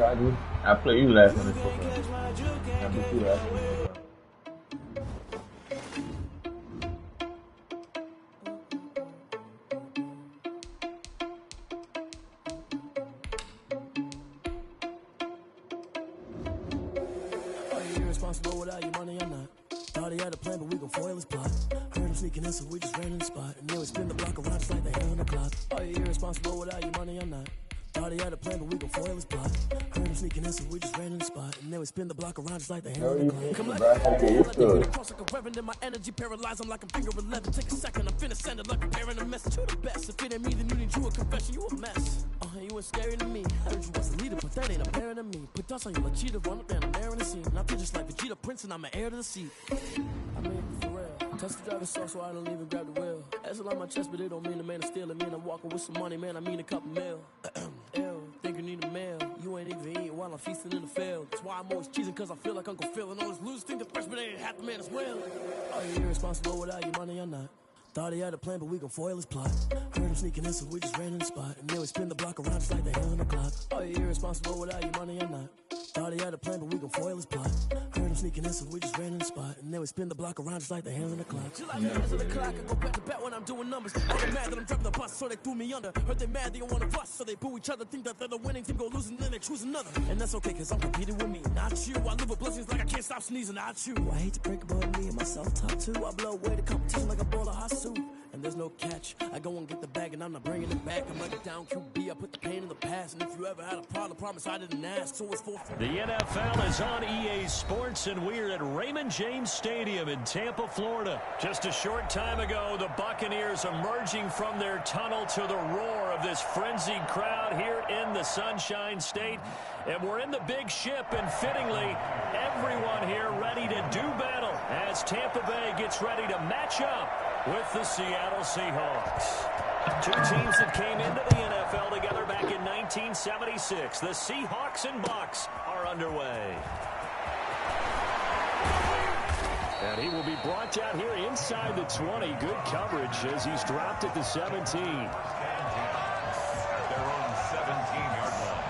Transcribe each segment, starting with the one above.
I do. I play you last on this football. I beat you last on this football. Irresponsible without your money or not. Thought he had a plan, but we gon' foil his plot. Heard him sneaking in, so we just ran in the spot. And then we spin the block around just like the hand on the clock. Are you irresponsible without your money or not? Thought he had a plan, but we gon' foil his plot. Heard him sneaking in, so we just ran in the spot. And then we spin the block around just like the hand on the clock. Come like a reverend in my energy paralyzed. I'm like I'm finger 11. Take a second, I'm finna send it like I'm bearing a message to the best. If it ain't me, then you need you a confession. You a mess. You was scary to me. Heard you was a leader, but that ain't apparent to me. Put dust on you like cheetah, run up and I'm there in the scene. And I feel just like Vegeta Prince, and I'm an heir to the seat. I mean, for real. Touch the driver's sauce, so I don't even grab the wheel. That's on my chest, but it don't mean the man is stealing. I mean, I'm walking with some money, man. I mean a couple mil. Ew, think you need a meal. You ain't even eating while I'm feasting in the field. That's why I'm always cheesing, cause I feel like Uncle Phil. And all those losers think the freshman ain't half the man as well. Are you irresponsible without your money or not? Thought he had a plan, but we gon' foil his plot. Heard him sneaking in, so we just ran in the spot. And then we spin the block around just like the hand on the clock. Are you irresponsible without your money or not? Thought he had a plan, but we gon' foil his plot. Heard him sneaking in, so we just ran in the spot. And then we spin the block around just like the hand on the clock. Just like the hands on the clock, I go back to back when I'm doing numbers. They mad that I'm driving the bus, so they threw me under. Heard they mad, they don't wanna bust, so they boo each other. Think that they're the winning team, go losing, then they choose another. And that's okay, cause I'm competing with me, not you. I live with blessings like I can't stop sneezing, not you. I hate to break about me and my self-talk too. I blow away the competition like a bowl of hot soup. And there's no catch. I go and get the bag and I'm not bringing it back. I'm like a down QB, I put the pain in the past. And if you ever had a problem, promise I didn't ask. So it's for the NFL is on EA Sports, and we're at Raymond James Stadium in Tampa, Florida. Just a short time ago, the Buccaneers emerging from their tunnel to the roar of this frenzied crowd here in the Sunshine State. And we're in the big ship, and fittingly, everyone here ready to do battle as Tampa Bay gets ready to match up with the Seattle Seahawks. Two teams that came into the NFL together back in 1976. The Seahawks and Bucs are underway. And he will be brought down here inside the 20. Good coverage as he's dropped at the 17. At their own 17-yard line.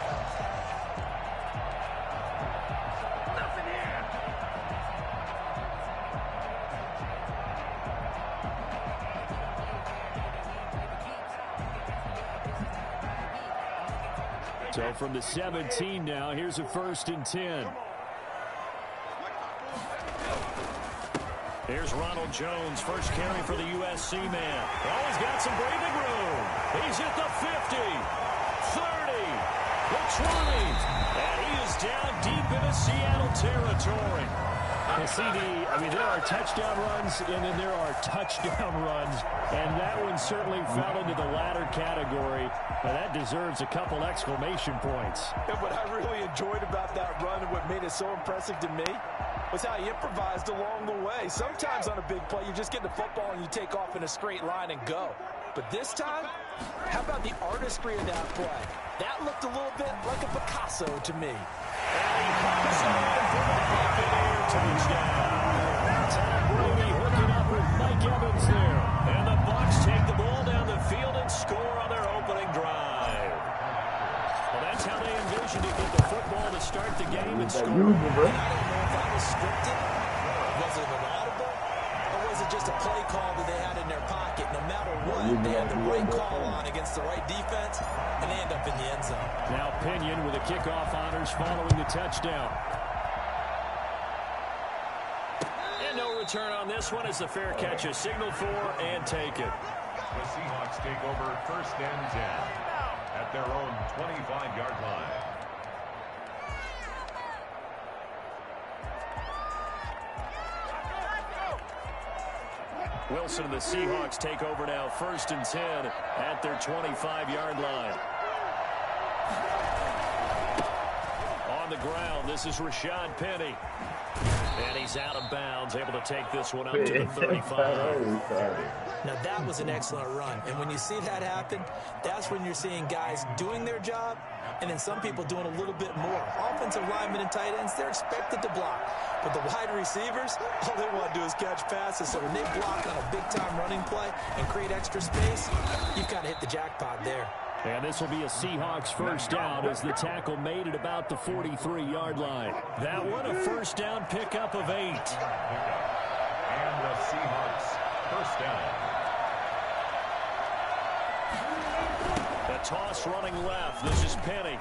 So from the 17 now, here's a 1st and 10. Here's Ronald Jones, first carry for the USC man. Oh, he's got some breathing room. He's at the 50, 30, the 20, and he is down deep into Seattle territory. And CD, I mean, there are touchdown runs, and then there are touchdown runs, and that one certainly fell into the latter category. Now, that deserves a couple exclamation points. And what I really enjoyed about that run and what made it so impressive to me was how he improvised along the way. Sometimes on a big play, you just get the football and you take off in a straight line and go. But this time, how about the artistry of that play? That looked a little bit like a Picasso to me. Tom Brady hooking up with Mike Evans there. And the Bucs take the ball down the field and score on their opening drive. Well, that's how they envisioned to get the football to start the game and score. I don't know if that was scripted. Was it an audible? Or was it just a play call that they had in their pocket? No matter what, they had the right call on against the right defense, and they end up in the end zone. Now Pinion with the kickoff honors following the touchdown. And no return on this one as the fair catch is signaled for and taken. The Seahawks take over 1st and 10 at their own 25-yard line. Wilson and the Seahawks take over now 1st and 10 at their 25-yard line. On the ground, this is Rashad Penny. And he's out of bounds, able to take this one up to the 35. Now, that was an excellent run. And when you see that happen, that's when you're seeing guys doing their job and then some people doing a little bit more. Offensive linemen and tight ends, they're expected to block. But the wide receivers, all they want to do is catch passes. So when they block on a big-time running play and create extra space, you've kind of hit the jackpot there. And this will be a Seahawks first down as the tackle made at about the 43-yard line. That one a first down pickup of 8. And the Seahawks first down. The toss running left. This is Penny.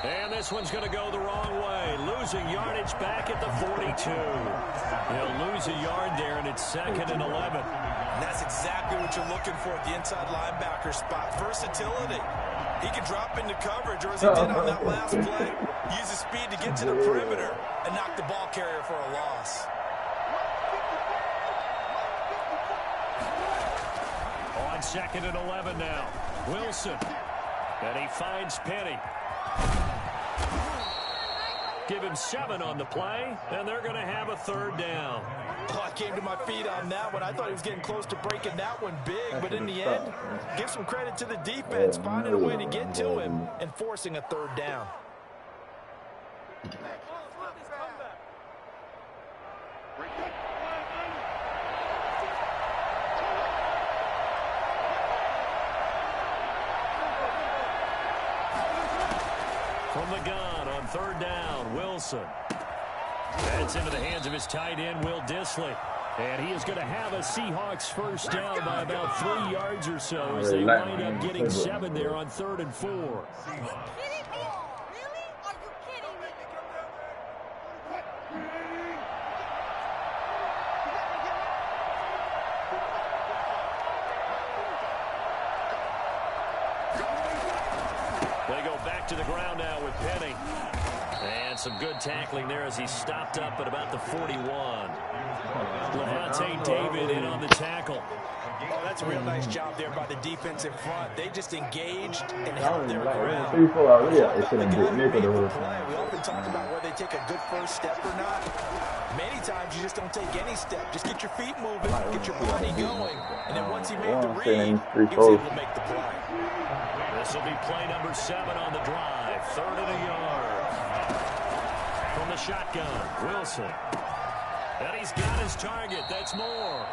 And this one's going to go the wrong way. Losing yardage back at the 42. He'll lose a yard there, and it's 2nd and 11. And that's exactly what you're looking for at the inside linebacker spot. Versatility. He can drop into coverage, or as he did on that last play, use his speed to get to the perimeter and knock the ball carrier for a loss. On 2nd and 11 now. Wilson. And he finds Penny. Give him 7 on the play, and they're going to have a 3rd down. Oh, I came to my feet on that one. I thought he was getting close to breaking that one big, but in the end, give some credit to the defense, finding a way to get to him and forcing a 3rd down. From the gun on 3rd down, Wilson. That's into the hands of his tight end, Will Dissly. And he is going to have a Seahawks first down by about 3 yards or so as they wind up getting 7 there on 3rd and 4. Are you kidding me? Really? Are you kidding me? They go back to the ground now with Penny. And some good tackling there as he stopped up at about the 41. Levante David in on the tackle. Oh, that's a real nice job there by the defense in front. They just engaged and held their ground. We We often talk about whether they take a good first step or not. Many times you just don't take any step. Just get your feet moving, get your body going, and then once he made the read, he was able to make the play. This will be play number 7 on the drive. 3rd and a yard. From the shotgun, Wilson. And he's got his target. That's Moore.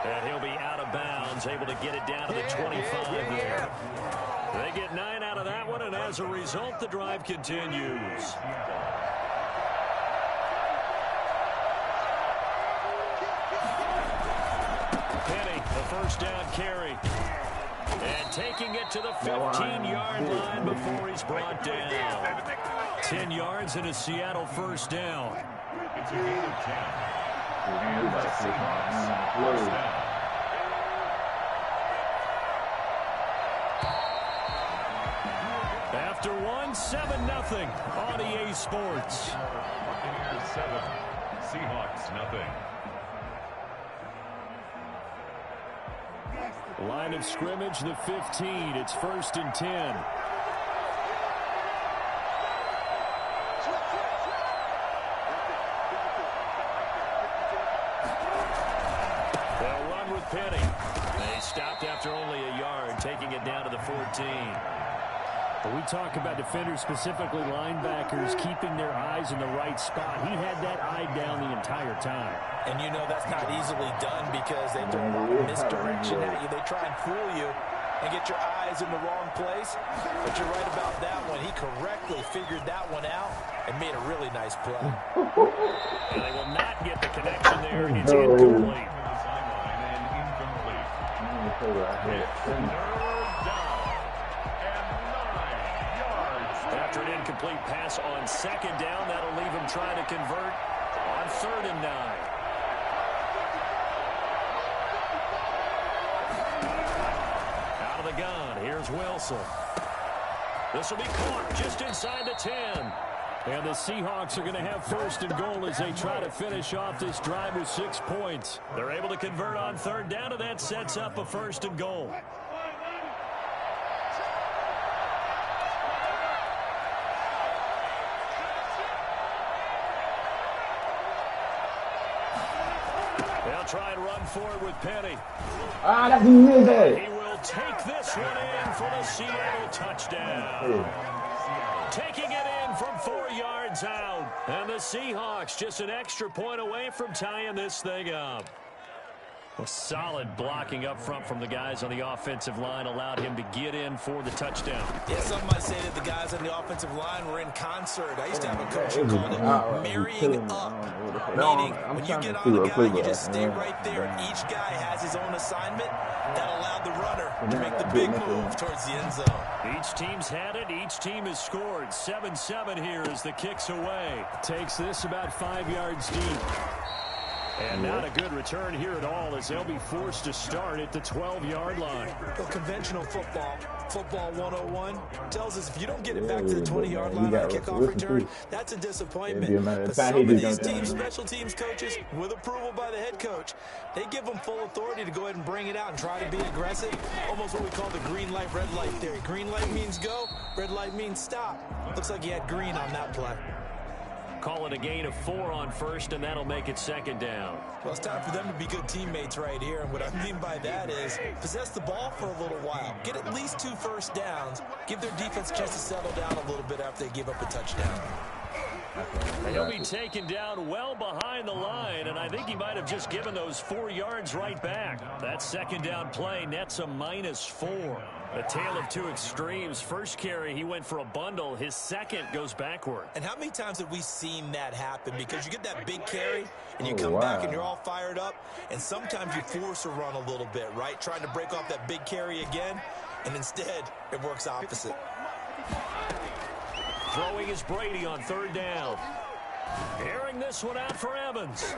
And he'll be out of bounds, able to get it down to the 25 there. They get 9 out of that one, and as a result, the drive continues. Penny, the first down carry. And taking it to the 15-yard line before he's brought down. 10 yards and a Seattle first down. It's a gain of 10. And the Seahawks first down. After 7-0 on EA Sports. Buccaneers 7, Seahawks nothing. Line of scrimmage, the 15. It's 1st and 10. They'll run with Penny. They stopped after only a yard, taking it down to the 14. When we talk about defenders, specifically linebackers, keeping their eyes in the right spot. He had that eye down the entire time. And you know that's not easily done because they throw a lot of misdirection at you. They try and fool you and get your eyes in the wrong place. But you're right about that one. He correctly figured that one out and made a really nice play. And they will not get the connection there. It's incomplete. After an incomplete pass on 2nd down, that'll leave him trying to convert on 3rd and 9. Out of the gun, here's Wilson. This will be caught just inside the 10. And the Seahawks are going to have 1st and goal as they try to finish off this drive with 6 points. They're able to convert on 3rd down, and that sets up a 1st and goal. They'll try and run forward with Penny. That's easy. He will take this one in for the Seattle touchdown. Taking it in from 4 yards out. And the Seahawks just an extra point away from tying this thing up. Well, solid blocking up front from the guys on the offensive line allowed him to get in for the touchdown. Yeah, some might say that the guys on the offensive line were in concert. I used to have a coach who called it marrying up, meaning when you get on the guy, you just stay right there. Each guy has his own assignment. That allowed the runner to make the big move towards the end zone. Each team's had it. Each team has scored. 7-7 here as the kick's away. Takes this about 5 yards deep. And not a good return here at all as they'll be forced to start at the 12-yard line. Well, conventional football 101, tells us if you don't get it back to the 20-yard line on kickoff return, that's a disappointment. But some of these teams, special teams coaches, with approval by the head coach, they give them full authority to go ahead and bring it out and try to be aggressive. Almost what we call the green light, red light theory. Green light means go, red light means stop. Looks like he had green on that play. Call it a gain of 4 on first, and that'll make it second down. Well, it's time for them to be good teammates right here. And what I mean by that is possess the ball for a little while. Get at least 2 first downs. Give their defense a chance to settle down a little bit after they give up a touchdown. He'll be taken down well behind the line, and I think he might have just given those 4 yards right back. That second down play nets a -4. A tale of two extremes. First carry, he went for a bundle. His second goes backward. And how many times have we seen that happen? Because you get that big carry, and you come back and you're all fired up, and sometimes you force a run a little bit, right? Trying to break off that big carry again, and instead it works opposite. Throwing is Brady on third down. Airing this one out for Evans.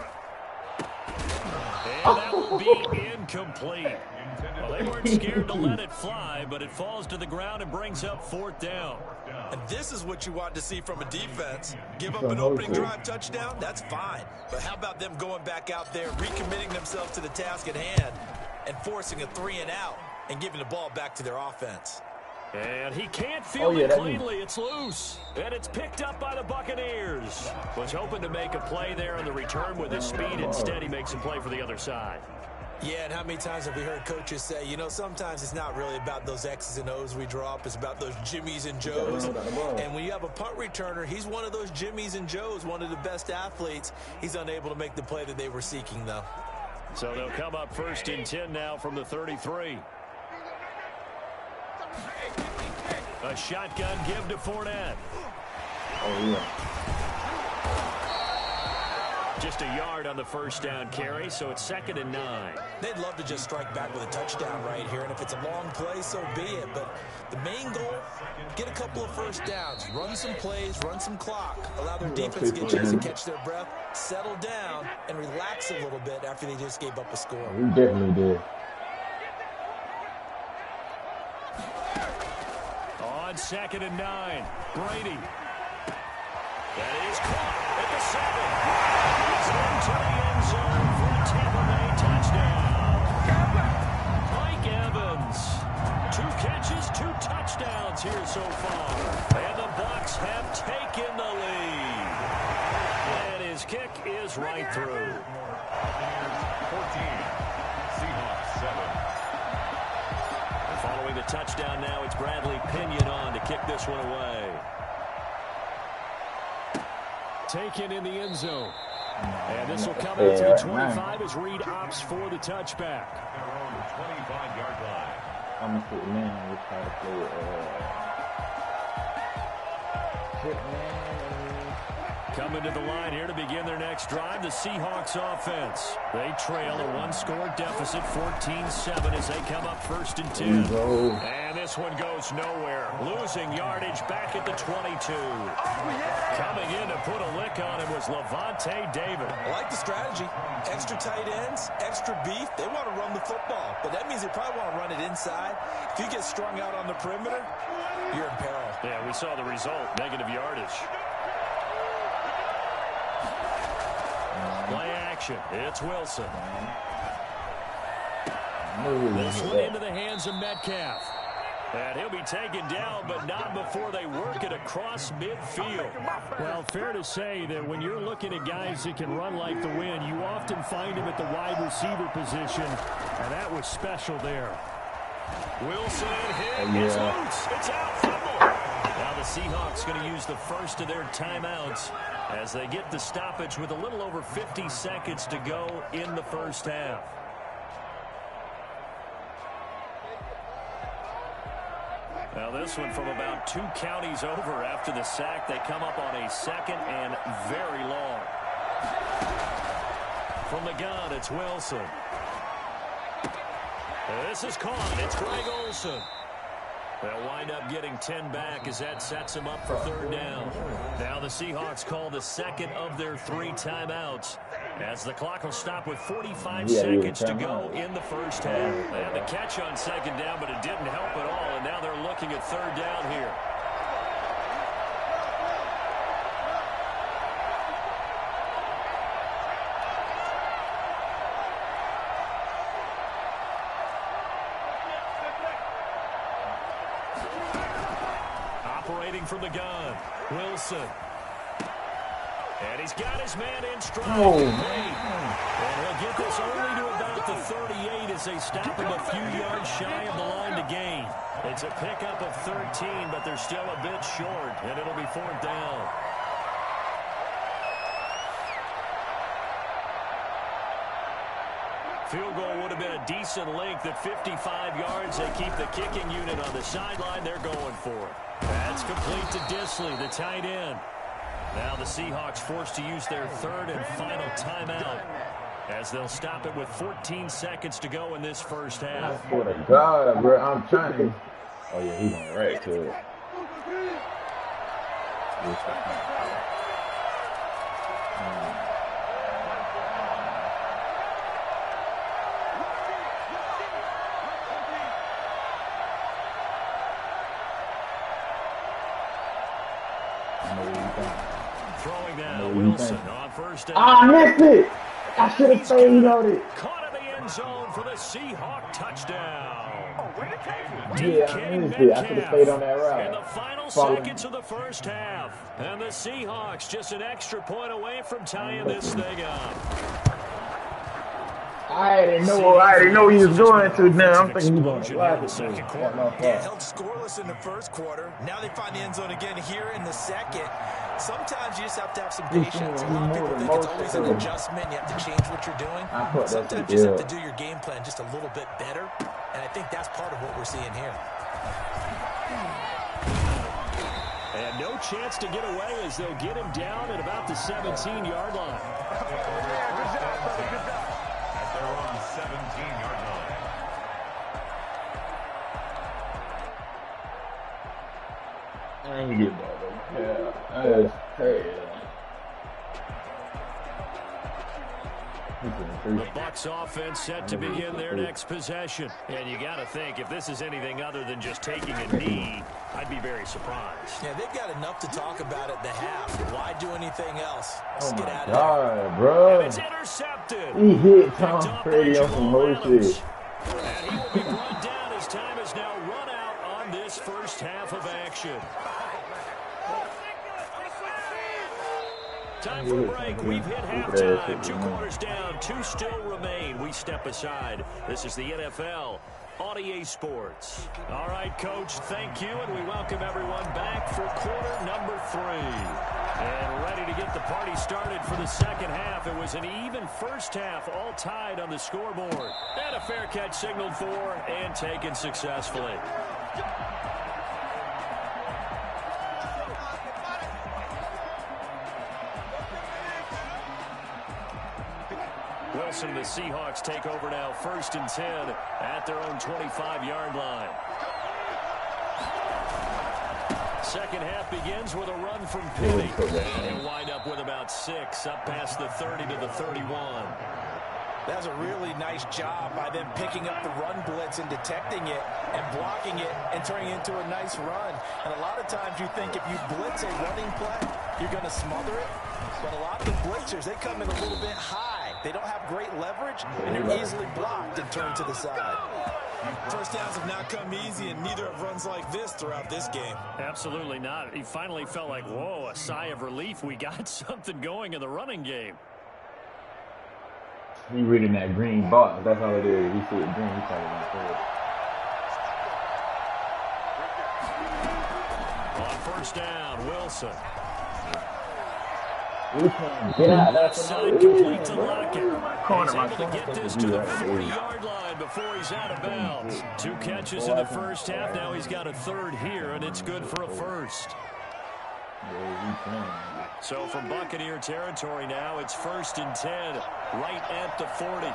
And that will be incomplete. Well, they weren't scared to let it fly, but it falls to the ground and brings up fourth down. And this is what you want to see from a defense. Give up an opening drive touchdown, that's fine. But how about them going back out there, recommitting themselves to the task at hand, and forcing a 3 and out, and giving the ball back to their offense. And he can't field it cleanly. It's loose. And it's picked up by the Buccaneers. Was hoping to make a play there on the return with his speed. Instead, he makes a play for the other side. Yeah, and how many times have we heard coaches say, you know, sometimes it's not really about those X's and O's we draw up. It's about those Jimmies and Joes. And when you have a punt returner, he's one of those Jimmies and Joes, one of the best athletes. He's unable to make the play that they were seeking, though. So they'll come up first and 10 now from the 33. A shotgun give to Fournette. Oh, yeah. Just a yard on the first down carry, so it's 2nd and 9. They'd love to just strike back with a touchdown right here, and if it's a long play, so be it. But the main goal, get a couple of first downs, run some plays, run some clock, allow their defense to get a chance to catch their breath, settle down, and relax a little bit after they just gave up a score. We definitely did. On 2nd and 9, Brady. That is caught at the 7. He's into the end zone for a Tampa Bay touchdown. Mike Evans, 2 catches, 2 touchdowns here so far. And the Bucs have taken the lead. And his kick is right through. 14, Seahawks 7. And following the touchdown now, it's Bradley Pinion on to kick this one away. Taken in the end zone. And this will come out to the 25 as Reed opts for the touchback. Their own 25-yard line. I'm going to put man. We'll try to play man. Coming to the line here to begin their next drive, the Seahawks offense. They trail a 1-score deficit, 14-7, as they come up 1st and 10. And this one goes nowhere. Losing yardage back at the 22. Coming in to put a lick on him was Levante David. I like the strategy. Extra tight ends, extra beef. They want to run the football, but that means they probably want to run it inside. If you get strung out on the perimeter, you're in peril. Yeah, we saw the result, negative yardage. Play action. It's Wilson. This one into the hands of Metcalf. And he'll be taken down, but not before they work it across midfield. Well, fair to say that when you're looking at guys that can run like the wind, you often find them at the wide receiver position, and that was special there. Wilson hit. It's loose. It's out. Fumble. Now the Seahawks going to use the first of their timeouts as they get the stoppage with a little over 50 seconds to go in the first half. Well, this one from about 2 counties over after the sack. They come up on a 2nd and very long. From the gun, it's Wilson. This is caught. It's Greg Olsen. They'll wind up getting 10 back as that sets them up for 3rd down. Now the Seahawks call the 2nd of their 3 timeouts, as the clock will stop with 45 seconds to go in the first half. They had the catch on 2nd down, but it didn't help at all, and now they're looking at 3rd down here. Operating from the gun, Wilson. And he's got his man in stride. Oh, and he'll get this only to about the 38 as they stop him a few yards shy of the line to gain. It's a pickup of 13, but they're still a bit short, and it'll be 4th down. Field goal would have been a decent length at 55 yards. They keep the kicking unit on the sideline. They're going for it. That's complete to Dissly, the tight end. Now the Seahawks forced to use their 3rd and final timeout, as they'll stop it with 14 seconds to go in this first half. I swear to God, bro, I'm trying to. Oh, yeah, he's on the right to it. Throwing now, Wilson on 1st down. I missed it. I should have stayed on it. Caught in the end zone for the Seahawk touchdown. Yeah, I missed it. I should have stayed on that route. In the final seconds of the first half. And the Seahawks just an extra point away from tying this thing up. I didn't know he was going to now. I'm thinking he's going to fly the second quarter. Yeah, held scoreless in the first quarter. Now they find the end zone again here in the second. Sometimes you just have to have some patience. A lot of people think it's always an adjustment. You have to change what you're doing. Sometimes you just have to do your game plan just a little bit better. And I think that's part of what we're seeing here. And no chance to get away as they'll get him down at about the 17-yard line. At their own 17-yard line. I ain't get that. Yeah, that's crazy. The Bucs offense set to begin their next possession. And you got to think, if this is anything other than just taking a knee, I'd be very surprised. Yeah, they've got enough to talk about at the half. Why do anything else? Oh Let's get my out of God, bro. And it's intercepted. He hit Tom Brady on some whole shit. And he will be brought down as time is now run out on this first half of action. Time for a break. We've hit halftime. 2 quarters down. 2 still remain. We step aside. This is the NFL on EA Sports. All right, Coach, thank you, and we welcome everyone back for quarter number 3. And ready to get the party started for the second half. It was an even first half, all tied on the scoreboard. And a fair catch signaled for and taken successfully. Wilson and the Seahawks take over now, 1st and 10 at their own 25-yard line. Second half begins with a run from Penny. They'll wind up with about 6 up past the 30 to the 31. That's a really nice job by them picking up the run blitz and detecting it and blocking it and turning it into a nice run. And a lot of times you think if you blitz a running play, you're going to smother it. But a lot of the blitzers, they come in a little bit high. They don't have great leverage, and they're easily blocked and turned to the side. First downs have not come easy, and neither have runs like this throughout this game. Absolutely not. He finally felt like, whoa, a sigh of relief. We got something going in the running game. He reading that green box. That's all it is. He see it green. He probably gonna throw it. On first down, Wilson. Get out. Left side complete to Lockett. He's able to get this to the 40-yard line before he's out of bounds. 2 catches in the first half. Now he's got a third here, and it's good for a first. So from Buccaneer territory now, it's 1st and 10, right at the 40.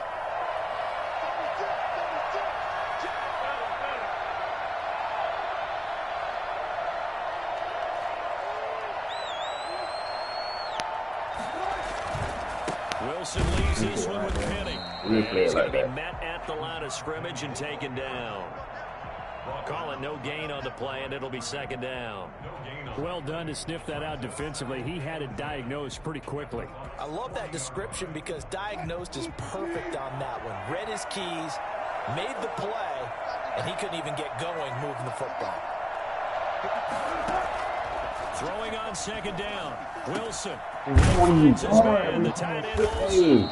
Wilson leaves this one with Penny. He's going to be met at the line of scrimmage and taken down. Call it no gain on the play, and it'll be 2nd down. Well done to sniff that out defensively. He had it diagnosed pretty quickly. I love that description because diagnosed is perfect on that one. Read his keys, made the play, and he couldn't even get going moving the football. Throwing on 2nd down. Wilson. Finds his man, the tight end Olsen.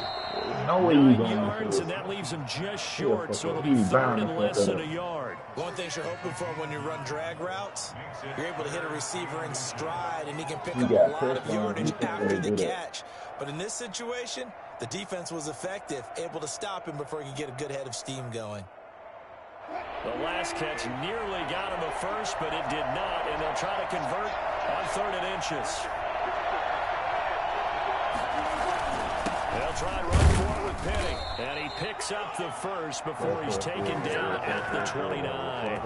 9 yards, and that leaves him just short, so it'll be 3rd and less than a yard. One thing you're hoping for when you run drag routes, you're able to hit a receiver in stride, and he can pick up a lot of yardage after the catch. But in this situation, the defense was effective, able to stop him before he could get a good head of steam going. The last catch nearly got him a first, but it did not, and they'll try to convert on 3rd and inches. They'll try and run for it with Penny, and he picks up the first before he's taken down at the 29.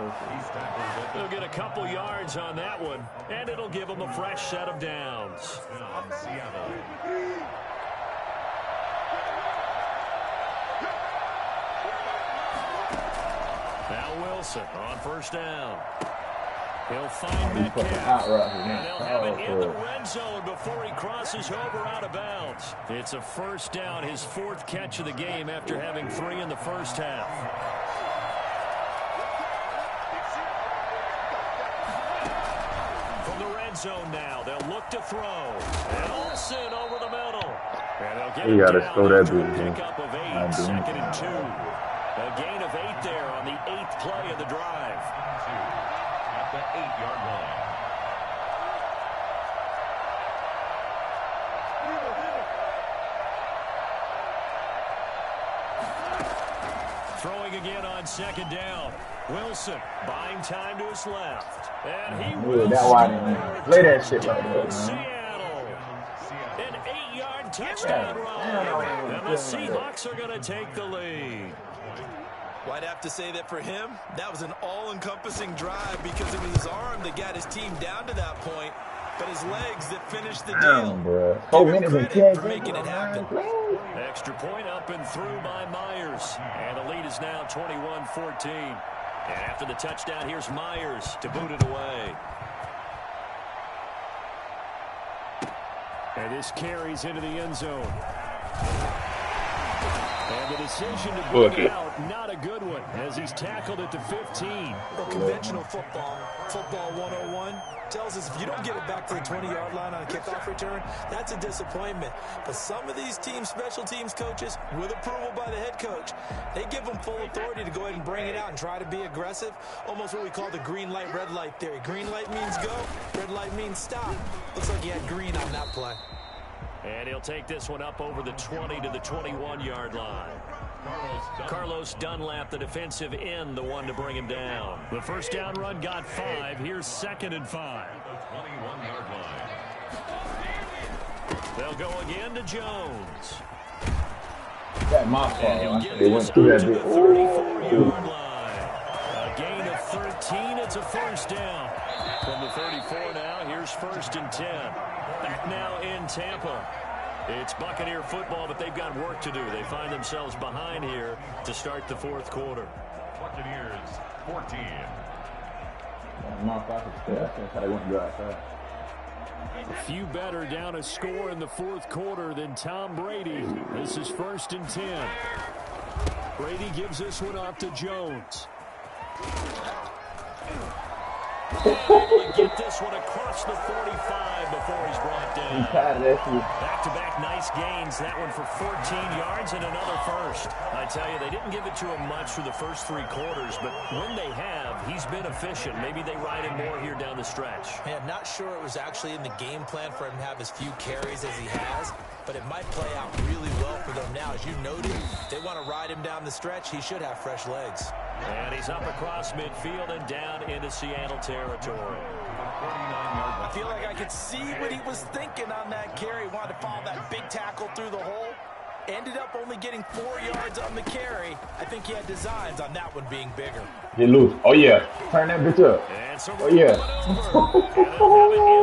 He'll get a couple yards on that one, and it'll give him a fresh set of downs. Now Wilson on 1st down. He'll find Metcalf, and they'll have it in the red zone before he crosses over out of bounds. It's a 1st down, his 4th catch of the game after having 3 in the first half. From the red zone now, they'll look to throw. And Olsen over the middle. And they'll get you it gotta down slow that after a dude, man. pickup of 8, 2nd and 2. A gain of 8 there on the 8th play of the drive. At the 8-yard line. Throwing again on 2nd down. Wilson buying time to his left. And he Yeah, that wide end. Play that shit like that, man. Seattle. An 8-yard touchdown run. And the Seahawks are going to take the lead. Well, I'd have to say that for him, that was an all-encompassing drive because it was his arm that got his team down to that point, but his legs that finished the deal. Bro. 4 minutes and 10 for making it happen. Extra point up and through by Myers. And the lead is now 21-14. And after the touchdown, here's Myers to boot it away. And this carries into the end zone. And the decision to Look boot it it. out, not a good one, as he's tackled at the 15. Well, conventional football 101, tells us if you don't get it back to the 20-yard line on a kickoff return, that's a disappointment. But some of these teams, special teams coaches, with approval by the head coach, they give them full authority to go ahead and bring it out and try to be aggressive, almost what we call the green light, red light theory. Green light means go, red light means stop. Looks like he had green on that play. And he'll take this one up over the 20 to the 21-yard line. Carlos Dunlap, the defensive end, the one to bring him down. The 1st down run got 5. Here's 2nd and 5. 21-yard line. They'll go again to Jones. That's my And he'll fault. get They this went through up that to the bit. 34-yard line. A gain of 13. It's a 1st down. From the 34 now, here's 1st and 10. Back now in Tampa. It's Buccaneer football, but they've got work to do. They find themselves behind here to start the 4th quarter. Buccaneers 14. My fault. That's how they went to go outside. A few better down a score in the 4th quarter than Tom Brady. This is 1st and 10. Brady gives this one off to Jones. Able to get this one across the 45 before he's brought down. tired of that shit. Back-to-back nice gains. That one for 14 yards and another first. I tell you, they didn't give it to him much through the first 3 quarters, but when they have, he's been efficient. Maybe they ride him more here down the stretch. Man, not sure it was actually in the game plan for him to have as few carries as he has, but it might play out really well for them now. As you noted, they want to ride him down the stretch. He should have fresh legs. And he's up across midfield and down into Seattle territory. I feel like I could see what he was thinking on that carry. Wanted to follow that big tackle through the hole. Ended up only getting 4 yards on the carry. I think he had designs on that one being bigger. Get loose. Oh, yeah. Turn that bitch up. And so oh, yeah.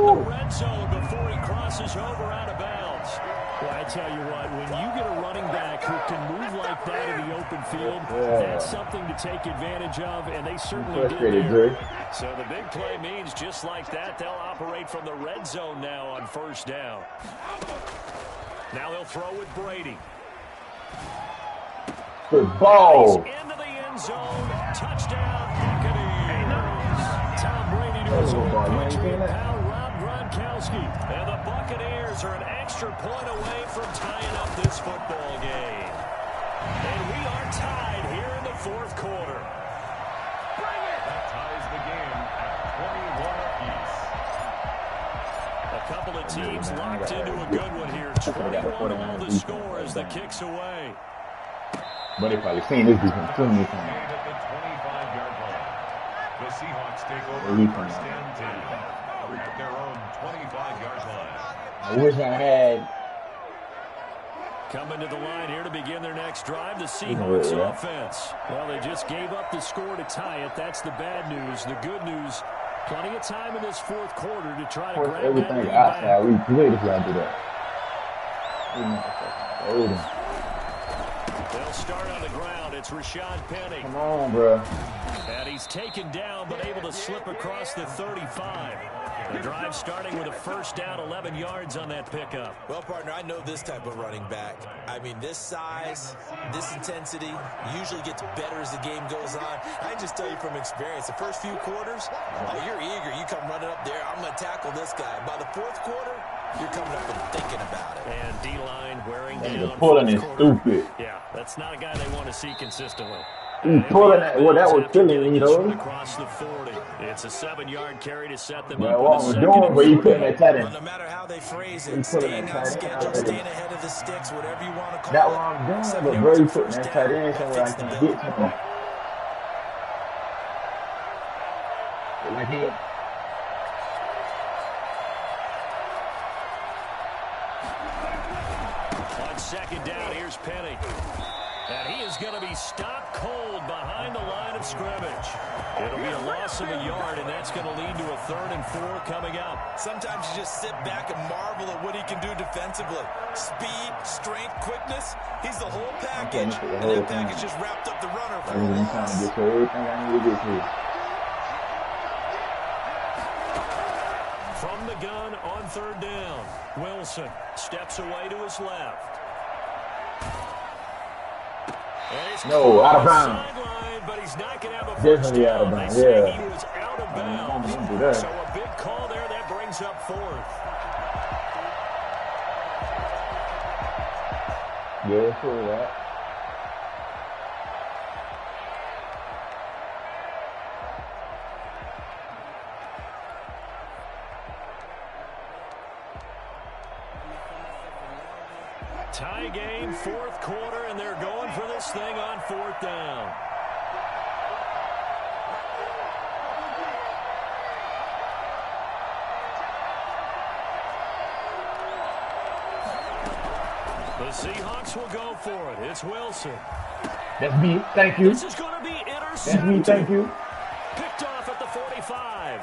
In the red zone before he crosses over out of bounds. Well, I tell you what, when you get a running back who can move like that in the open field, that's something to take advantage of, and they certainly did there. So the big play means just like that, they'll operate from the red zone now on first down. Now they'll throw with Brady. Good ball. Into the end zone. Touchdown, Buccaneers. Tom Brady to his old Patriot pal, Rob Gronkowski. And the Buccaneers are an extra point away from tying up this football game. And we are tied here in the fourth quarter. That ties the game at 21 apiece. A couple of teams locked into a good one here. 21 all the score as the kick's away. But if I seen this defense too many times. At the 25-yard line. The Seahawks take over first and 10 at their own 25-yard line. I wish I had. Coming to the line here to begin their next drive, the Seahawks offense. Well, they just gave up the score to tie it. That's the bad news. The good news, plenty of time in this fourth quarter to try to grab everything that outside. We played if y'all do that. They'll start on the ground. It's Rashad Penny. Come on, bro. And he's taken down, but able to slip across the 35. The drive starting with a first down, 11 yards on that pickup. Well, partner, I know this type of running back. I mean, this size, this intensity usually gets better as the game goes on. I can just tell you from experience, the first few quarters, oh, you're eager. You come running up there, I'm going to tackle this guy. By the fourth quarter, you're coming up and thinking about it. And D-line wearing down. Pulling is stupid. Yeah, that's not a guy they want to see consistently. He's pulling that. Well, that was killing me, though. Across the 40. It's a 7-yard carry to set them yeah, up. What was doing, but you putting that tight end. Well, no matter how they phrase it, staying on schedule, staying ahead of the sticks, whatever you want to call it. That's what I'm doing, but bro, you putting that tight end somewhere I can get to him. Like he. On second down, here's Penny. And he is going to be stopped cold behind the line of scrimmage. It'll be a loss of a yard, and that's going to lead to a 3rd and 4 coming up. Sometimes you just sit back and marvel at what he can do defensively. Speed, strength, quickness. He's the whole package, and that package just wrapped up the runner for a loss. From the gun on 3rd down, Wilson steps away to his left. No, out of bounds. But he's not going to have a definitely out of bounds. Yeah. He was out of bounds. So a big call there that brings up 4th. Yeah, for that. Tie game, 4th quarter, and they're going for this thing on 4th down. The Seahawks will go for it. It's Wilson. That's me. Thank you. This is going to be intercepted. That's me. Thank you. Picked off at the 45.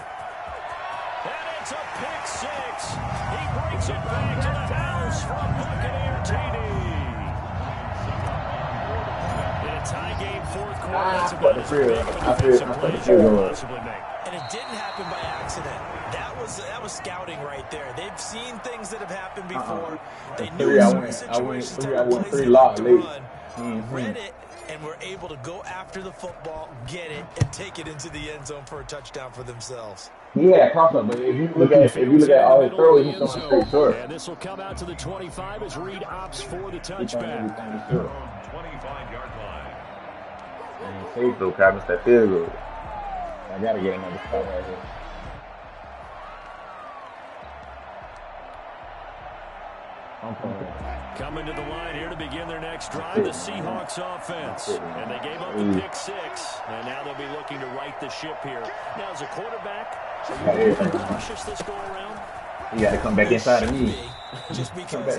And it's a pick 6. He brings it back to the house from Buccaneer TD. In a tie game, 4th quarter, that's about as big of a defensive play as you can possibly make. And it didn't happen by accident. That was scouting right there. They've seen things that have happened before. They knew certain situations to replace the run, read it, and were able to go after the football, get it, and take it into the end zone for a touchdown for themselves. He had crossover, but if you look at all his throws, he's throwing straight short. And this will come out to the 25 as Reed opts for the touchback. 25-yard line. Safe though, I missed that field goal. I gotta get another spot right here. Coming to the line here to begin their next drive, the Seahawks offense. And they gave up the pick 6, and now they'll be looking to right the ship here. Now, as a quarterback, are you cautious this go around? You gotta come back inside of me. Just because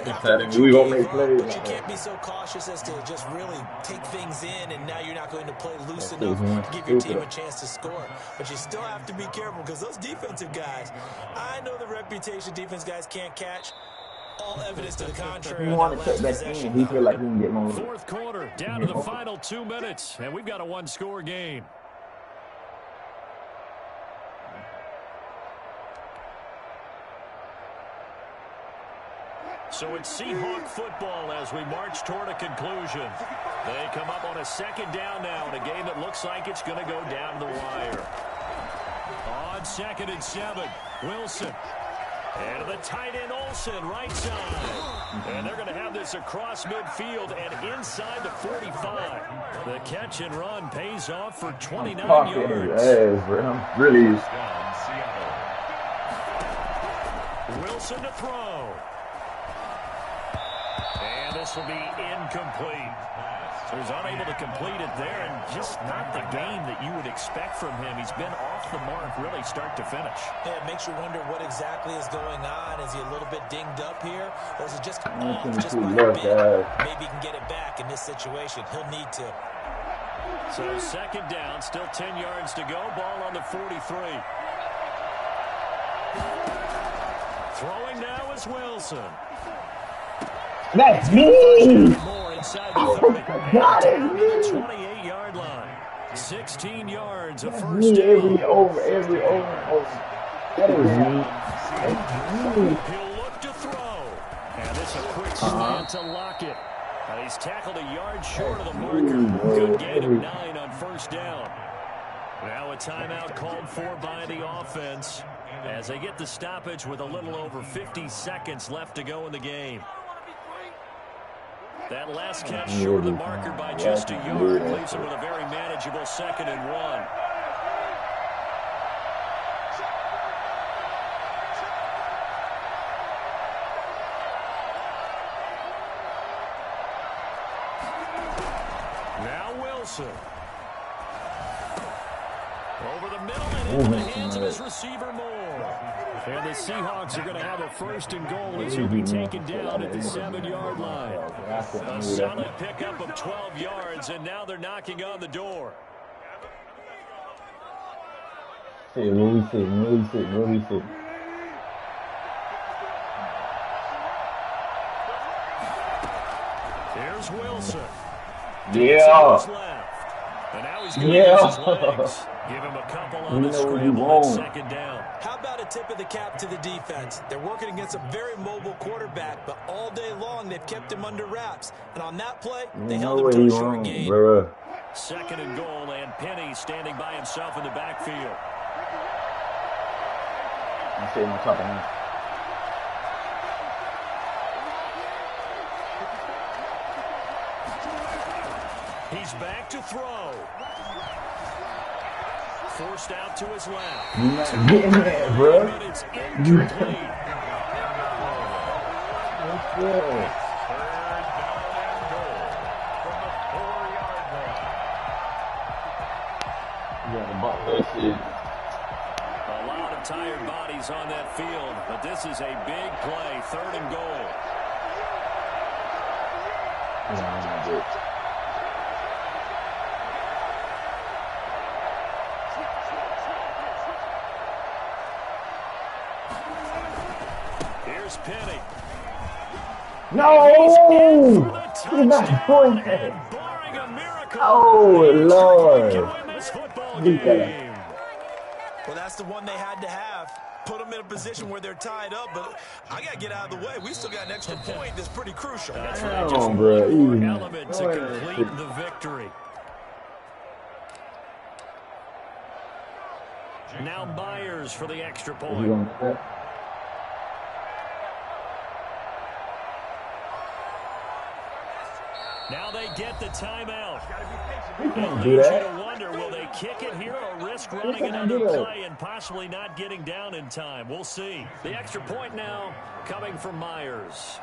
we gonna make plays. But you can't be so cautious as to just really take things in, and now you're not going to play loose enough to give your team a chance to score. But you still have to be careful because those defensive guys, I know the reputation defense guys can't catch. All evidence to the contrary. He want to take back in. He feel like he can get more. Fourth quarter, down to the final 2 minutes, and we've got a one-score game. So it's Seahawk football as we march toward a conclusion. They come up on a second down now in a game that looks like it's going to go down the wire. On 2nd and 7, Wilson. And the tight end Olsen, right side. And they're going to have this across midfield and inside the 45. The catch and run pays off for 29 yards. I'm really. Wilson to throw. And this will be incomplete. So he's unable to complete it there, and just not the game that you would expect from him. He's been off the mark really start to finish. Yeah, it makes you wonder what exactly is going on. Is he a little bit dinged up here, or is it just off just by a bit? Maybe he can get it back in this situation. He'll need to. So 2nd down, still 10 yards to go. Ball on the 43. Throwing now is Wilson. That's me! Oh my God, it's me! 28-yard line. 16 yards, a first down. Every over. That is me. He'll look to throw. And it's a quick slant to Lockett. And he's tackled a yard short of the marker. Good gain of 9 on first down. Now a timeout called for by the offense as they get the stoppage with a little over 50 seconds left to go in the game. That last catch short of the marker by just a yard leaves him with a very manageable 2nd and 1. Now Wilson. Over the middle and into the hands of his receiver Moore. And the Seahawks are going to have a 1st and goal as he'll be taken down at the 7-yard line. A solid pickup of 12 yards, and now they're knocking on the door. Hey, what we see? Here's Wilson. Yeah. And now he's going to use his legs. Give him a couple on the scramble at 2nd down. How about a tip of the cap to the defense? They're working against a very mobile quarterback, but all day long they've kept him under wraps. And on that play, they held him to a short gain. 2nd and goal, and Penny standing by himself in the backfield. I'm sitting on top of him. He's back to throw. Forced out to his left. You're not getting that, bro. It's incomplete. A lot of tired bodies on that field, but this is a big play. 3rd and goal. Here's Penny. No! He's not doing that. Oh, Lord. Well, that's the one they had to have. Put them in a position where they're tied up, but I got to get out of the way. We still got an extra point that's pretty crucial. That's right. Just one more element to complete the victory. Now Myers for the extra point. Now they get the timeout. It leads you to wonder, will they kick it here or risk running another play and possibly not getting down in time? We'll see. The extra point now coming from Myers.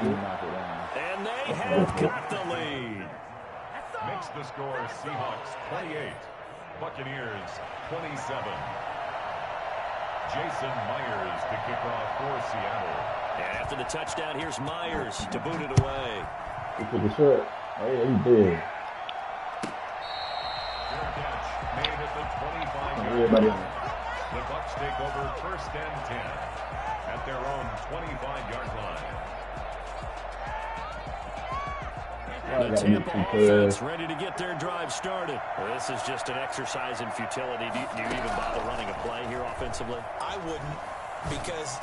And they have got the lead. Makes the score Seahawks 28, Buccaneers 27. Jason Myers to kick off for Seattle. And after the touchdown, here's Myers to boot it away. He took a shot. Hey, he did. Fair catch made at the 25-yard line. The Bucs take over 1st and 10 at their own 25-yard line. The Tampa offense ready to get their drive started. Well, this is just an exercise in futility. Do you even bother running a play here offensively? I wouldn't, because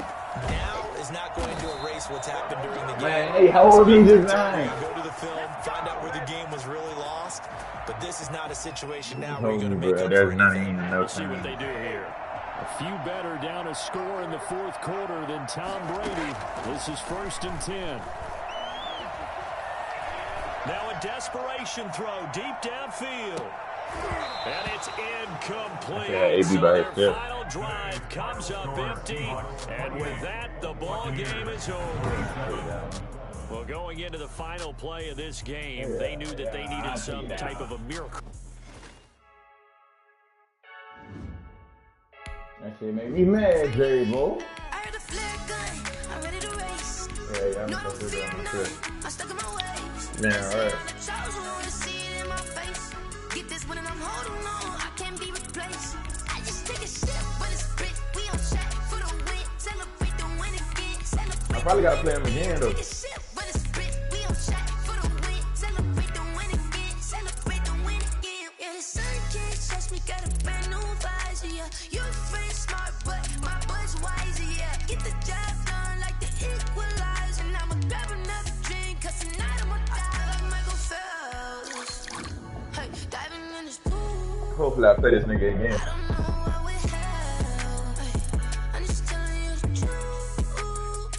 now is not going to erase what's happened during the game. Man, hey, how old is this man? Go to the film, find out where the game was really lost. But this is not a situation now where you're going to make up for anything. We'll see what they do here. A few better down a score in the 4th quarter than Tom Brady. This is 1st and 10. Now a desperation throw deep downfield. And it's incomplete. Yeah, so their final drive comes up empty. And with that, the ball game is over. Well, going into the final play of this game, they knew that they needed some type of a miracle. That shit make me mad, Jerry Bull. I heard a flare gun, I'm ready to race. Yeah, I'm No supposed to do fear, that on the none. trip. I'm stuck in my ways. Yeah, all right. Charles wanna see it in my face. Get this when I'm holding on, I can't be replaced. I just take a sip, but it's split. We on track for the win. Celebrate the win again. Celebrate. I probably gotta play him again though. Take a sip, but it's split. We on track for the win. Celebrate the win again. Celebrate the win again. Yeah, the sun can't touch me. Got a brand new visor. Yeah, you're friend smart, but my bud's wiser. Yeah, get the job done like the equalizer. Now I'ma grab another drink, 'cause tonight I'ma die like Michael Phelps. Hey, diving in this pool. Hopefully I play this nigga again. I don't know what would help. Hey, I'm just telling you the truth.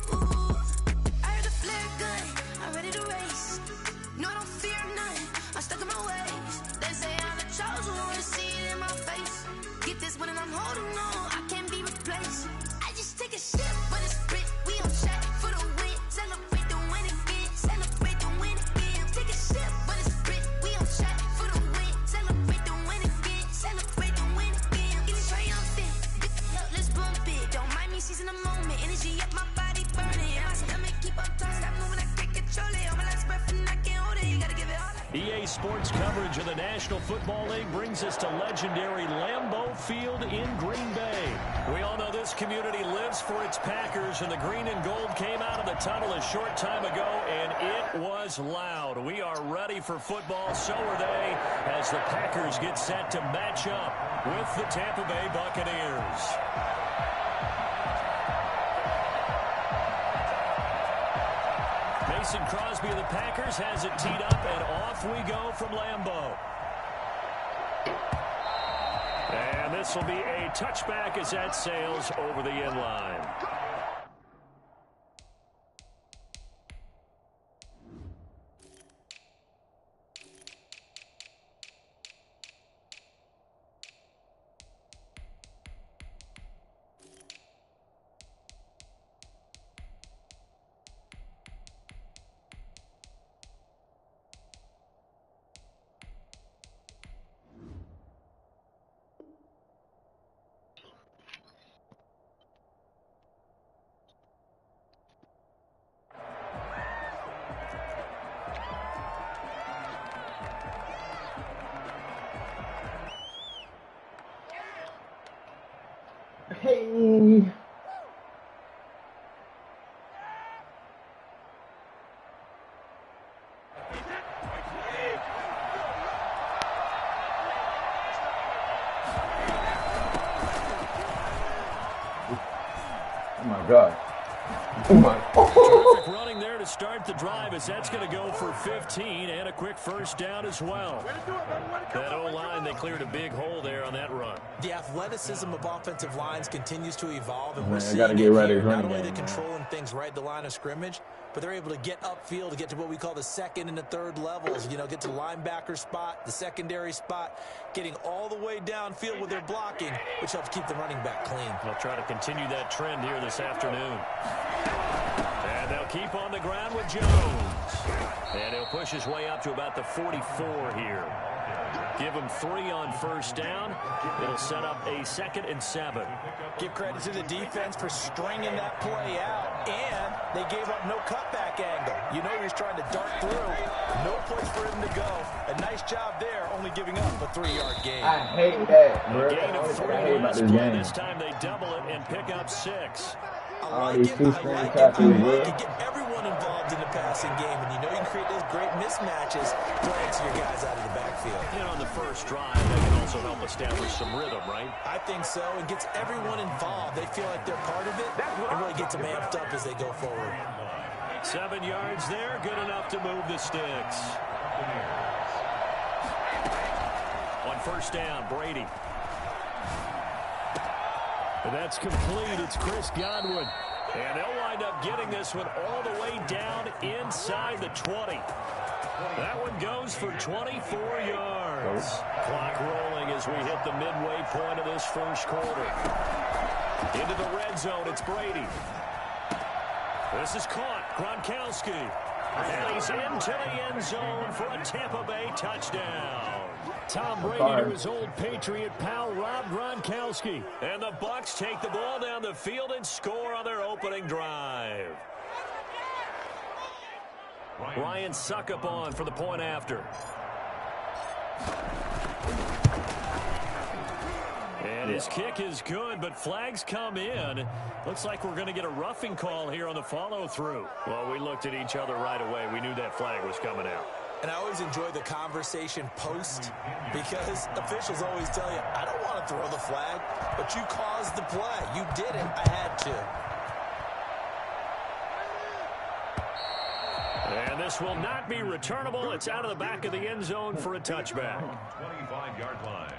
I heard a flare gun, I'm ready to race. No, I don't fear none. I'm stuck in my ways. They say I'm the chosen one, to see it in my face. Get this when I'm holding on, I can't be replaced. I just take a sip, but it's split. We on track for the win. Celebrate the win again. Celebrate the win again. Take a sip, but it's split. We on track for the win. Celebrate the win again. Celebrate the win again. Feeling triumphant. Let's bump it. Don't mind me seizing the moment. Energy up my body burning. My stomach keep up tight. Stop moving, I can't control it. On my last breath and I can't hold it. You gotta give it all. EA Sports coverage of the National Football League brings us to legendary Lambeau Field in Green Bay. We all know this community lives for its Packers, and the green and gold came out of the tunnel a short time ago, and it was loud. We are ready for football, so are they, as the Packers get set to match up with the Tampa Bay Buccaneers. Mason Crosby of the Packers has it teed up, and off we go from Lambeau. And this will be a touchback as that sails over the end line. Hey. Oh my God. Oh my. Terrific running there to start the drive as that's going to go for 15 and a quick first down as well. That O-line, they cleared a big hole there on that run. The athleticism of offensive lines continues to evolve, and we're I seeing gotta get ready here. to Not run only game. they're controlling things right at the line of scrimmage, but they're able to get upfield to get to what we call the second and the third levels. You know, get to the linebacker spot, the secondary spot, getting all the way downfield with their blocking, which helps keep the running back clean. They'll try to continue that trend here this afternoon. And they'll keep on the ground with Jones. And he'll push his way up to about the 44 here. Give him 3 on first down. It'll set up a 2nd and 7. Give credit to the defense for stringing that play out, and they gave up no cutback angle. You know he was trying to dart through. No place for him to go. A nice job there, only giving up a 3-yard gain. I hate that, bro. A gain of 3 I hate about last this play. game. This time they double it and pick up 6. All these two-string tackles, bro. Get everyone involved in the passing game, and you know you can create those great mismatches throwing to your guys out of the backfield. And on the first drive, that can also help establish some rhythm, right? I think so, and gets everyone involved. They feel like they're part of it, and really gets them amped up as they go forward. 7 yards there, good enough to move the sticks. On first down, Brady. And that's complete. It's Chris Godwin. And they'll wind up getting this one all the way down inside the 20. That one goes for 24 yards. Clock rolling as we hit the midway point of this first quarter. Into the red zone, it's Brady. This is caught, Gronkowski. And he's into the end zone for a Tampa Bay touchdown. Tom Brady to his old Patriot pal, Rob Gronkowski. And the Bucs take the ball down the field and score on their opening drive. Ryan Suckup on for the point after. And his kick is good, but flags come in. Looks like we're going to get a roughing call here on the follow-through. Well, we looked at each other right away. We knew that flag was coming out. And I always enjoy the conversation post because officials always tell you, I don't want to throw the flag, but you caused the play. You did it. I had to. And this will not be returnable. It's out of the back of the end zone for a touchback. 25-yard line.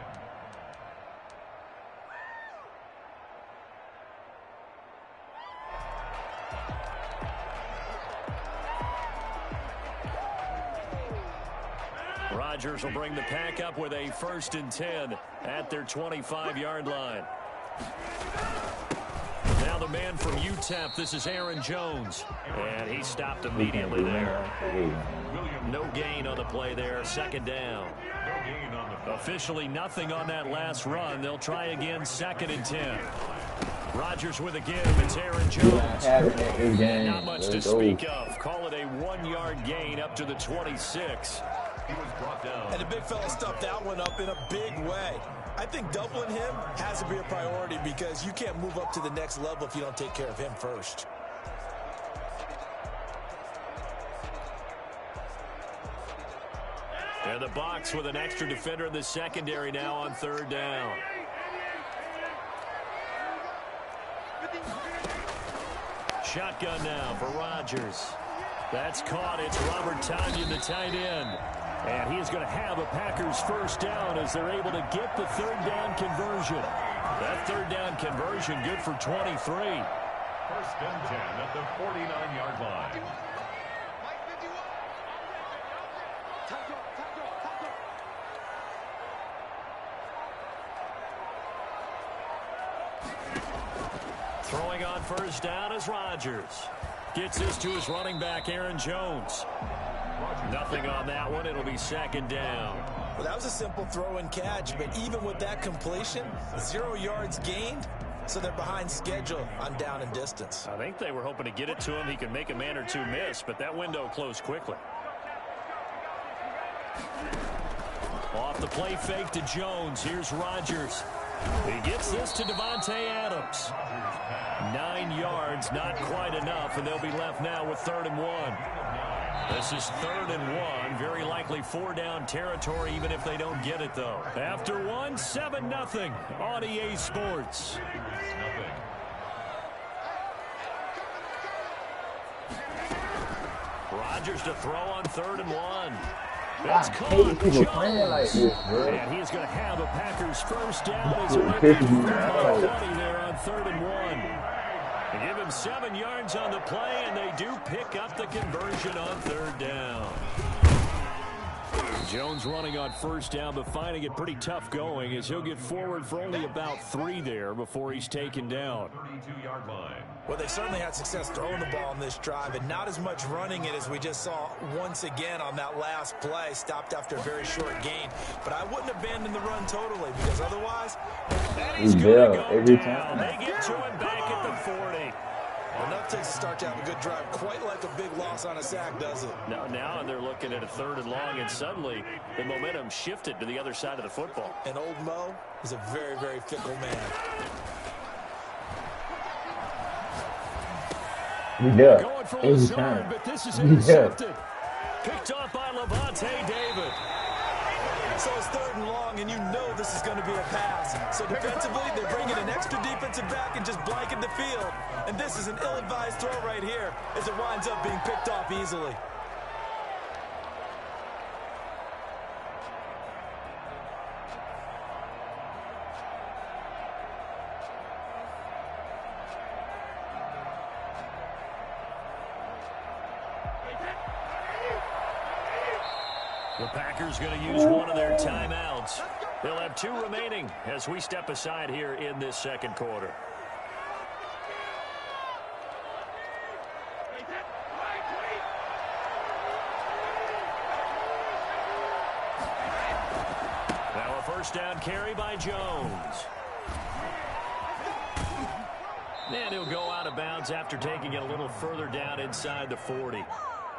Rodgers will bring the pack up with a 1st and 10 at their 25-yard line. Now the man from UTEP, this is Aaron Jones. And he stopped immediately there. No gain on the play there, 2nd down. Officially nothing on that last run. They'll try again, 2nd and 10. Rodgers with a give. It's Aaron Jones. Not much to speak of. Call it a 1-yard gain up to the 26. He was brought down. And the big fella stuffed that one up in a big way. I think doubling him has to be a priority because you can't move up to the next level if you don't take care of him first. And the Bucs with an extra defender in the secondary now on 3rd down. Shotgun now for Rodgers. That's caught. It's Robert Tonyan, the tight end. And he is going to have a Packers 1st down as they're able to get the 3rd down conversion. That 3rd down conversion good for 23. 1st and 10 at the 49-yard line. Throwing on 1st down is Rodgers. Gets this to his running back, Aaron Jones. Nothing on that one. It'll be 2nd down. Well, that was a simple throw and catch, but even with that completion, 0 yards gained, so they're behind schedule on down and distance. I think they were hoping to get it to him. He could make a man or two miss, but that window closed quickly. Off the play fake to Jones. Here's Rodgers. He gets this to Devontae Adams. 9 yards, not quite enough, and they'll be left now with 3rd and 1. This is 3rd and 1. Very likely 4-down territory, even if they don't get it, though. After 1, 7-0 on EA Sports. Rodgers to throw on 3rd and 1. I hate people playing like this, bro. And he's going to have a Packers first down as it went 20 there on 3rd and 1. They give him 7 yards on the play, and they do pick up the conversion on 3rd down. Jones running on 1st down, but finding it pretty tough going as he'll get forward for only about 3 there before he's taken down. 32-yard line. Well, they certainly had success throwing the ball in this drive and not as much running it as we just saw once again on that last play. Stopped after a very short gain. But I wouldn't abandon the run totally because otherwise, he's there every time. They get to him back at the 40. Enough takes to start to have a good drive. Quite like a big loss on a sack, does it? Now they're looking at a 3rd and long, and suddenly the momentum shifted to the other side of the football. And old Mo is a very, very fickle man. He's there Going for every Lazard, time. but this is He's there. intercepted. Picked off by Levante David. So it's 3rd and long, and you know this is going to be a pass. So defensively, they bring in an extra defensive back and just blanket the field. And this is an ill-advised throw right here as it winds up being picked off easily. The Packers going to use one of their timeouts. They'll have 2 remaining as we step aside here in this 2nd quarter. Now a 1st down carry by Jones. And he'll go out of bounds after taking it a little further down inside the 40.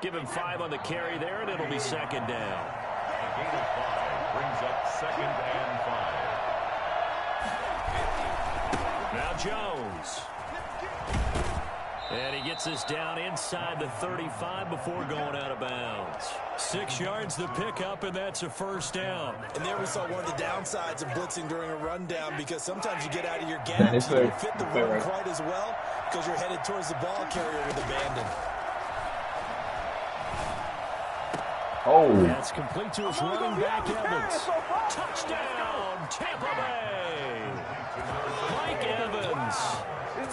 Give him 5 on the carry there, and it'll be 2nd down. A gain of 5 brings up 2nd and 5. Now Jones. And he gets us down inside the 35 before going out of bounds. 6 yards the pickup, and that's a 1st down. And there we saw one of the downsides of blitzing during a rundown because sometimes you get out of your gaps. You don't fit the run quite as well because you're headed towards the ball carrier with abandon. Oh. That's complete to his running back, Evans. Touchdown, Tampa Bay. Mike Evans,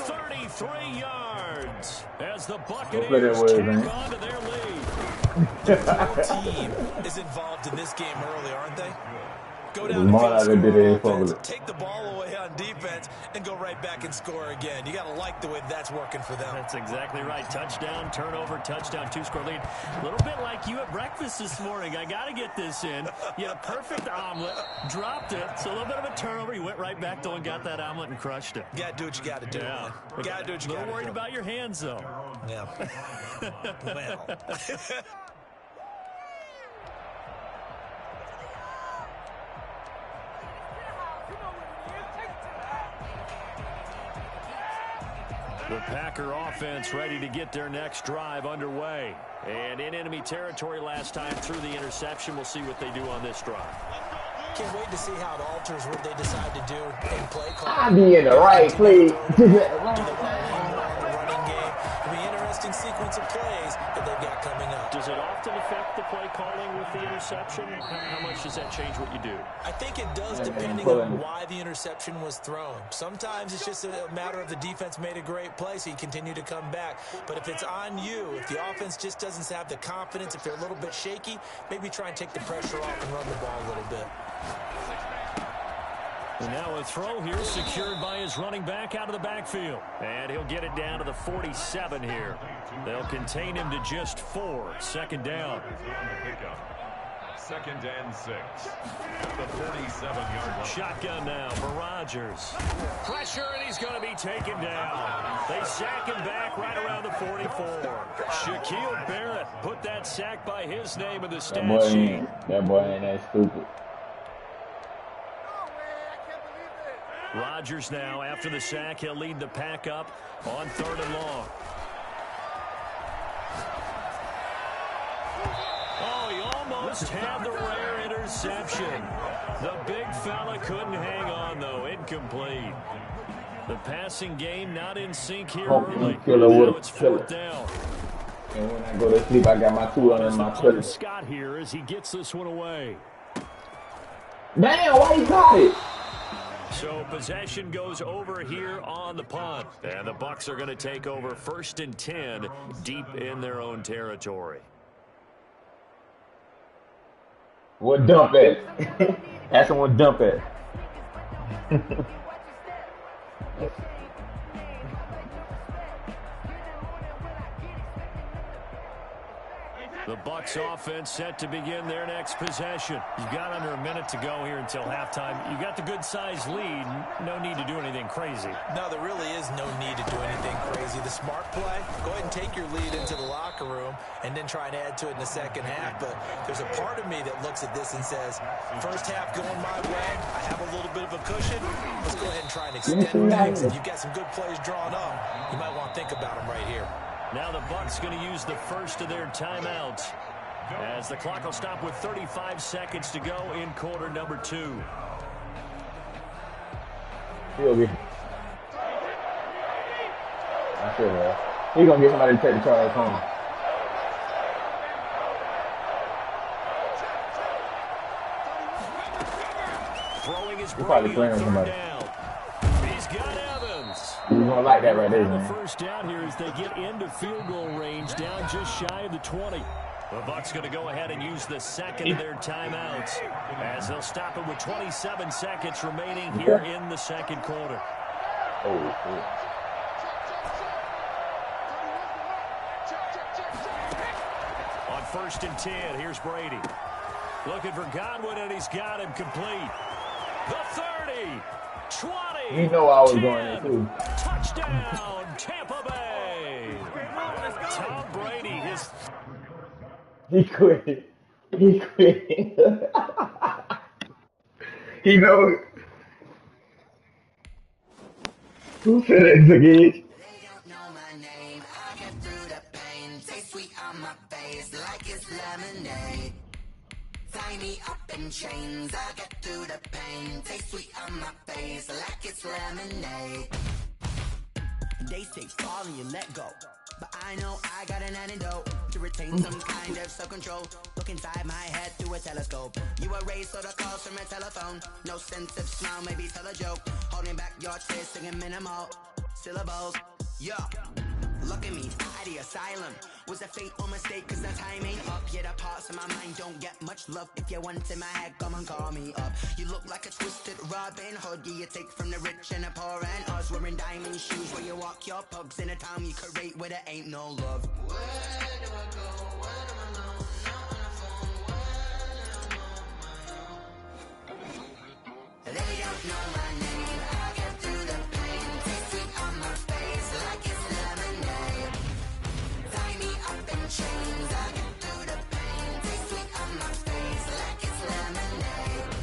33 yards as the Buccaneers tack on to their lead. The whole team is involved in this game early, aren't they? Go down the field, score on offense, take the ball away on defense, and go right back and score again. You got to like the way that's working for them. That's exactly right. Touchdown, turnover, touchdown, 2-score lead. A little bit like you at breakfast this morning. I got to get this in. You had a perfect omelet, dropped it. So a little bit of a turnover. You went right back, though, and got that omelet and crushed it. You got to do what you got to do. Yeah. You got to do what you got to do. A little worried about your hands, though. Yeah. Well. The Packer offense ready to get their next drive underway. And in enemy territory last time through the interception. We'll see what they do on this drive. Can't wait to see how it alters what they decide to do in play call. I be in the right place. Running game. It'll be an interesting sequence of plays that they've got coming up. Does it often affect the play calling with the interception? How much does that change what you do? I think it does, depending on why the interception was thrown. Sometimes it's just a matter of the defense made a great play, so you continue to come back. But if it's on you, if the offense just doesn't have the confidence, if they're a little bit shaky, maybe try and take the pressure off and run the ball a little bit. And now a throw here secured by his running back out of the backfield. And he'll get it down to the 47 here. They'll contain him to just 4. 2nd down. 2nd and 6 at the 47-yard line. Shotgun now for Rodgers. Pressure, and he's going to be taken down. They sack him back right around the 44. Shaquille Barrett put that sack by his name in the stat sheet. That boy ain't that stupid. Rodgers now, after the sack, he'll lead the pack up on 3rd and long. Oh, he almost had the rare interception. The big fella couldn't hang on, though. Incomplete. The passing game not in sync here early. Now it's 4th down. And when I go to sleep, I got my 200 in my pillow. Scott here as he gets this one away. Damn, why he caught it? So possession goes over here on the punt. And the Bucs are going to take over 1st and 10 deep in their own territory. What dump at? Have someone dump at. The Bucs offense set to begin their next possession. You've got under a minute to go here until halftime. You've got the good-sized lead. No need to do anything crazy. No, there really is no need to do anything crazy. The smart play, go ahead and take your lead into the locker room and then try and add to it in the second half. But there's a part of me that looks at this and says, first half going my way, I have a little bit of a cushion. Let's go ahead and try and extend things. If you've got some good plays drawn up, you might want to think about them right here. Now the Bucs going to use the first of their timeouts as the clock will stop with 35 seconds to go in quarter number 2. He'll be. I feel that. He's going to get somebody to take the charge home. Throwing his probably playing with somebody. He's got Evans. You're going to like that right there, man. The first down here as they get into field goal range, down just shy of the 20. The Bucs going to go ahead and use the second of their timeouts as they'll stop it with 27 seconds remaining here in the second quarter. Oh, shit. On 1st and 10, here's Brady. Looking for Godwin, and he's got him complete. The 30, 20, You know I was 10, going there, too. Touchdown, Tampa Bay. Tom Brady, his... He quit. He quit. He knows. Who said it again? They don't know my name. I get through the pain. Taste sweet on my face like it's lemonade. Tie me up in chains. I get through the pain. Taste sweet on my face like it's lemonade. They say fall and you let go, but I know I got an antidote to retain some kind of self-control. Look inside my head through a telescope. You erase all the calls from a telephone. No sense of smile, maybe tell a joke. Holding back your tears, singing minimal syllables. Yeah. Look at me, at the asylum. Was a fate or mistake, cause the time ain't up. Yet the parts of my mind don't get much love. If you want in my head, come and call me up. You look like a twisted Robin Hood. You take from the rich and the poor and us. Wearing diamond shoes where you walk your pugs in a town you create where there ain't no love. Where do I go? When I'm alone, not on the phone. When I'm on my own. They don't know my name. I get through the pain. Taste sweet on my face like it's lemonade. Tie me up in chains. I get through the pain. Taste sweet on my face like it's lemonade.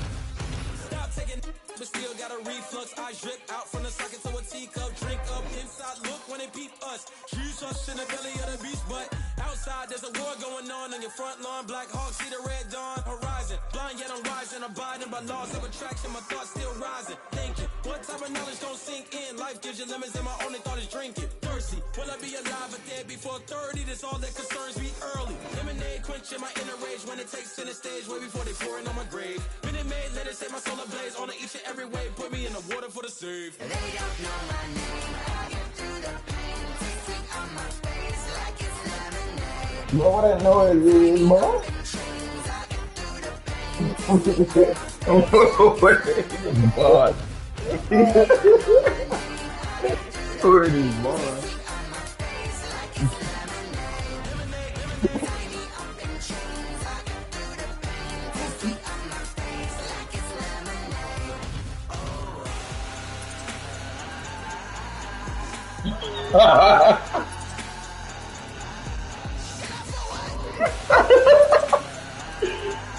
Stop taking, but still got a reflux. I drip out from the socket to a teacup. Drink up inside. Look when they peep us. Choose us in the belly of the beast, but outside there's a war going on your front lawn. Black Hawk, see the red dawn horizon. Blind yet I'm rising, abiding by laws of attraction. My thoughts still rising. Thinking, what type of knowledge don't sink in? Life gives you lemons, and my only thought is drinking. Thirsty, will I be alive or dead before 30? That's all that concerns me early. Lemonade quenching my inner rage when it takes center stage, way before they pour it on my grave. Minute Maid, let it set my soul ablaze. On each and every way, put me in the water for the save. They don't know my name. I get through the pain. Taste sweet on my face like it's lemonade. You know what I know is, man? God. Who are these boys?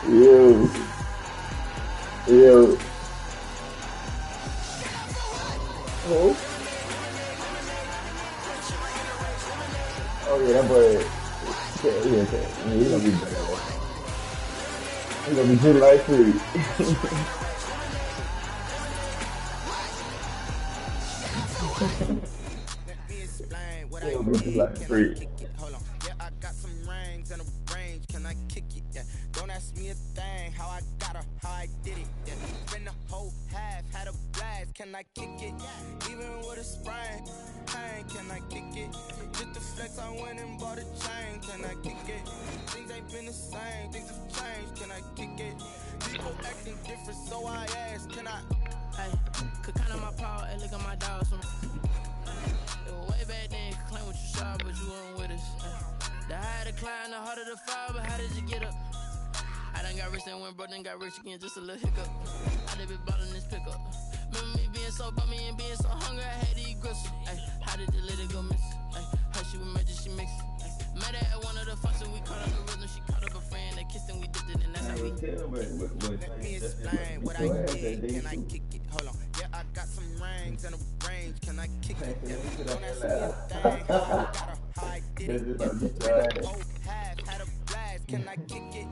Yo. Yo. Oh. Oh yeah, that boy. Yeah, he's gonna be better. He's gonna be good like free. He's like free. I did it. Yeah. Spend the whole half, had a blast. Can I kick it? Even with a sprain, pain, can I kick it? Just the flex, I went and bought a chain. Can I kick it? Things ain't been the same, things have changed. Can I kick it? People acting different, so I asked, can I? Hey, could count on my power, hey, look at my dogs. Way back then, could claim what you saw, but you weren't with us. The higher the climb, the harder the fall, but how did you get up? I done got rich and went broke, then got rich again, just a little hiccup. I done been ballin' this pickup. Remember me being so bummy and being so hungry, I had to eat gristle. Ay, how did the lady go miss? Ay, how she was magic, she mixed. Met her at one of the functions, we caught up the rhythm, she caught up a friend, they kissed and we dipped it, and that's how we did. Let me explain what I did, can I kick it? Hold on, yeah, I got some rings and a range, can I kick it? Yeah, don't ask me a thing, I got a high did it. Spend the whole half, had a blast, can I kick it?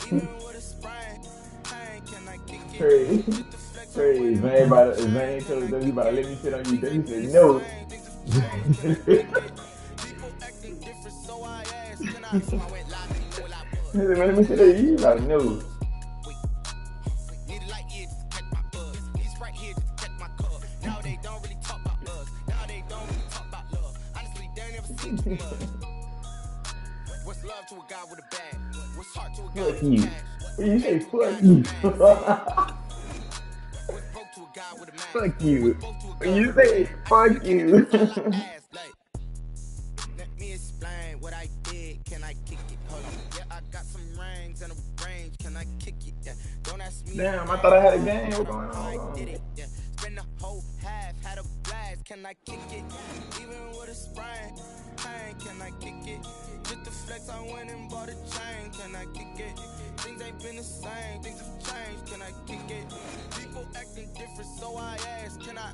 Even with a sprain, pain, can I kick it? Crazy, man, told us that he about to let me sit on you, then he said no. He said, man, let me sit on you, like no. What's love to a guy with a bag? What's heart to a guy Fuck you. When you say fuck you. Fuck you. When you say fuck you. Let me explain what I did. Can I kick it? Hold on. Yeah, I got some rings and a range. Can I kick it? Yeah. Don't ask me. Damn, I thought I had a game. What's going on? I did it. Yeah. Spend the whole half, had a blast. Can I kick it? Even with a sprain, pain. Can I kick it? Just the flex, I went and bought a chain. Can I kick it? Things ain't been the same, things have changed. Can I kick it? People acting different, so I asked, can I?